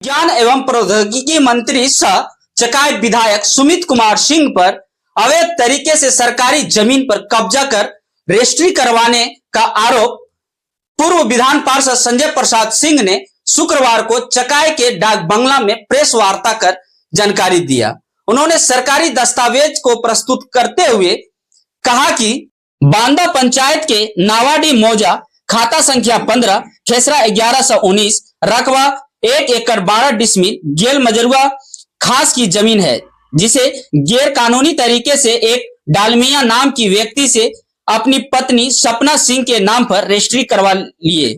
विज्ञान एवं प्रौद्योगिकी मंत्री सह चकाई विधायक सुमित कुमार सिंह पर अवैध तरीके से सरकारी जमीन पर कब्जा कर रजिस्ट्री करवाने का आरोप पूर्व विधान पार्षद संजय प्रसाद सिंह ने शुक्रवार को चकाई के डाक बंगला में प्रेस वार्ता कर जानकारी दिया। उन्होंने सरकारी दस्तावेज को प्रस्तुत करते हुए कहा कि बांदा पंचायत के नावाडी मौजा खाता संख्या 15 खेसरा 1119 रकबा 1 एकड़ 12 डिसमिल गेल मजरुआ खास की जमीन है, जिसे गैर कानूनी तरीके से एक डालमिया नाम की व्यक्ति से अपनी पत्नी सपना सिंह के नाम पर रजिस्ट्री करवा लिए,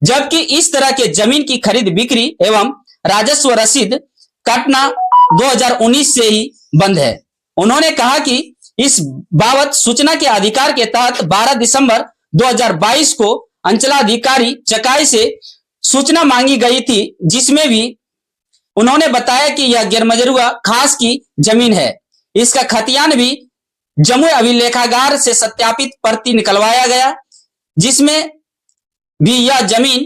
जबकि इस तरह के जमीन की खरीद बिक्री एवं राजस्व रसीद काटना 2019 से ही बंद है। उन्होंने कहा कि इस बाबत सूचना के अधिकार के तहत 12 दिसंबर 2022 को अंचलाधिकारी चकाई से सूचना मांगी गई थी, जिसमें भी उन्होंने बताया कि यह गैरमजरूआ खास की जमीन है। इसका खतियान भी जमुई अभिलेखागार से सत्यापित प्रति निकलवाया गया, जिसमें भी यह जमीन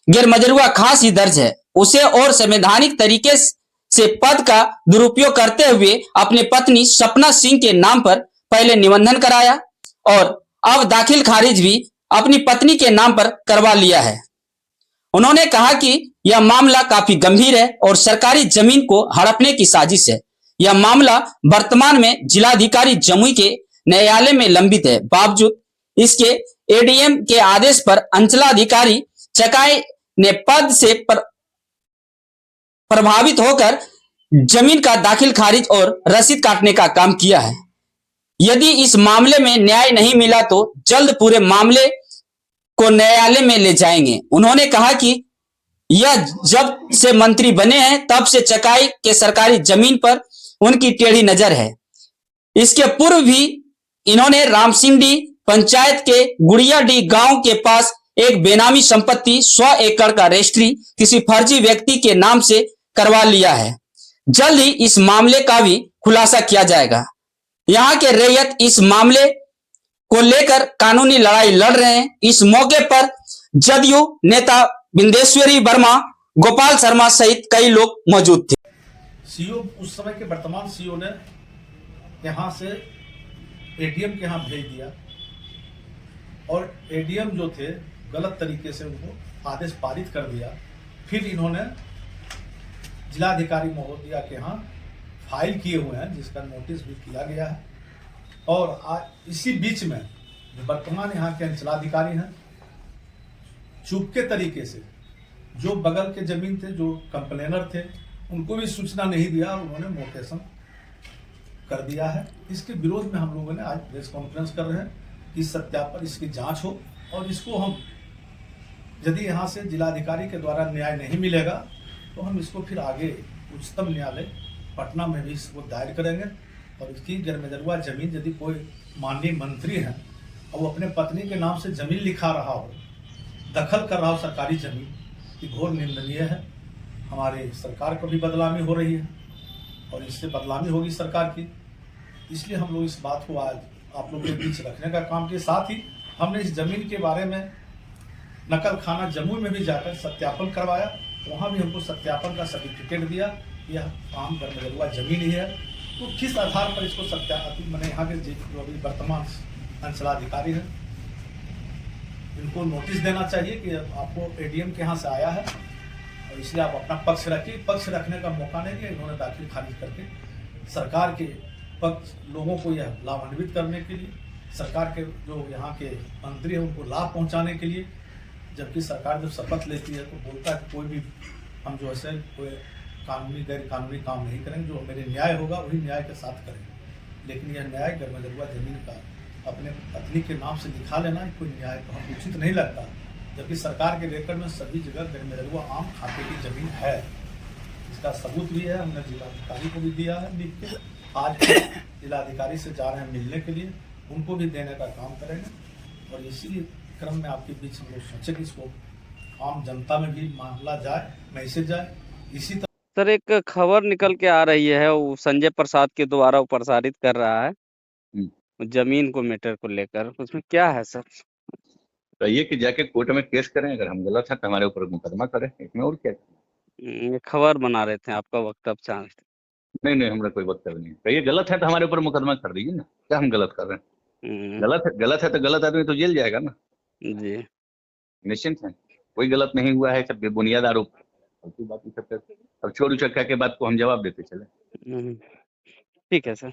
गैरमजरूआ खास ही दर्ज है। उसे और संवैधानिक तरीके से पद का दुरुपयोग करते हुए अपनी पत्नी सपना सिंह के नाम पर पहले निबंधन कराया और अब दाखिल खारिज भी अपनी पत्नी के नाम पर करवा लिया है। उन्होंने कहा कि यह मामला काफी गंभीर है और सरकारी जमीन को हड़पने की साजिश है। यह मामला वर्तमान में जिलाधिकारी जमुई के न्यायालय में लंबित है। बावजूद इसके एडीएम के आदेश पर अंचलाधिकारी चकाई ने पद से प्रभावित होकर जमीन का दाखिल खारिज और रसीद काटने का काम किया है। यदि इस मामले में न्याय नहीं मिला तो जल्द पूरे मामले को न्यायालय में ले जाएंगे। उन्होंने कहा कि यह जब से मंत्री बने हैं तब से चकाई के सरकारी जमीन पर उनकी टेढ़ी नजर है। इसके पूर्व भी इन्होंने रामसिंडी पंचायत के गुड़ियाडी गांव के पास एक बेनामी संपत्ति 100 एकड़ का रजिस्ट्री किसी फर्जी व्यक्ति के नाम से करवा लिया है। जल्द ही इस मामले का भी खुलासा किया जाएगा। यहाँ के रैयत इस मामले को लेकर कानूनी लड़ाई लड़ रहे हैं। इस मौके पर जदयू नेता बिंदेश्वरी वर्मा, गोपाल शर्मा सहित कई लोग मौजूद थे। सीओ उस समय के वर्तमान सीओ ने यहाँ से एडीएम के यहाँ भेज दिया और एडीएम जो थे गलत तरीके से उनको आदेश पारित कर दिया। फिर इन्होंने जिलाधिकारी महोदया के यहाँ फाइल किए हुए हैं, जिसका नोटिस भी किया गया है। और आज इसी बीच में वर्तमान यहाँ के अंचलाधिकारी हैं, चुपके तरीके से जो बगल के जमीन थे, जो कंप्लेनर थे, उनको भी सूचना नहीं दिया, उन्होंने मोटेशन कर दिया है। इसके विरोध में हम लोगों ने आज प्रेस कॉन्फ्रेंस कर रहे हैं कि सत्यापन, इसकी जांच हो और इसको हम, यदि यहाँ से जिलाधिकारी के द्वारा न्याय नहीं मिलेगा तो हम इसको फिर आगे उच्चतम न्यायालय पटना में भी इसको दायर करेंगे। और इसकी गैरमजरूआ जमीन यदि कोई माननीय मंत्री है और वो अपने पत्नी के नाम से जमीन लिखा रहा हो, दखल कर रहा हो सरकारी जमीन, की घोर निंदनीय है। हमारे सरकार को भी बदनामी हो रही है और इससे बदनामी होगी सरकार की। इसलिए हम लोग इस बात को आज आप लोगों के बीच रखने का काम किया। साथ ही हमने इस जमीन के बारे में नकल खाना जमुई में भी जाकर सत्यापन करवाया, वहाँ भी हमको सत्यापन का सर्टिफिकेट दिया, यह आम गैरमजरूआ जमीन ही है। तो किस आधार पर इसको सत्यापित, मैंने यहाँ के जो अभी वर्तमान अंचलाधिकारी हैं, इनको नोटिस देना चाहिए कि आपको एडीएम के यहाँ से आया है और इसलिए आप अपना पक्ष रखिए। पक्ष रखने का मौका नहीं दिया, इन्होंने दाखिल खारिज करके सरकार के पक्ष लोगों को यह लाभान्वित करने के लिए, सरकार के जो यहाँ के मंत्री हैं उनको लाभ पहुँचाने के लिए। जबकि सरकार जब शपथ लेती है तो बोलता है कि कोई भी हम जो है कोई कानूनी गैर कानूनी काम नहीं करेंगे, जो मेरे न्याय होगा वही न्याय के साथ करेंगे। लेकिन यह न्याय गैरमजरूआ जमीन का अपने पत्नी के नाम से लिखा लेना कोई न्याय तो हम उचित नहीं लगता, जबकि सरकार के रिकॉर्ड में सभी जगह गैरमजरूआ आम खाते की जमीन है। इसका सबूत भी है, हमने जिलाधिकारी को भी दिया है लिख के। आज जिलाधिकारी से जा रहे हैं मिलने के लिए, उनको भी देने का काम करेंगे। और इसी क्रम में आपके बीच हम लोग सोचे कि इसको आम जनता में भी मामला जाए, मैसेज जाए। इसी तरह सर एक खबर निकल के आ रही है, वो संजय प्रसाद के द्वारा वो प्रसारित कर रहा है जमीन को मैटर को लेकर, उसमें क्या है सर? कहिए कि जाके कोर्ट में केस करें, अगर हम गलत हैं तो हमारे ऊपर मुकदमा करें, इसमें और क्या। ये खबर बना रहे थे, आपका वक्तव्य चाह नहीं नहीं, हमारा कोई वक्तव्य नहीं है। कहिए गलत है तो हमारे ऊपर मुकदमा कर दीजिए ना, क्या हम गलत कर रहे हैं? गलत है तो गलत आदमी तो जेल जाएगा ना, जी। निश्चिंत है। कोई गलत नहीं हुआ है, सब बेबुनियाद आरोप। बाकी सब अब चोर उचक्का के बात को हम जवाब देते चले। ठीक है सर।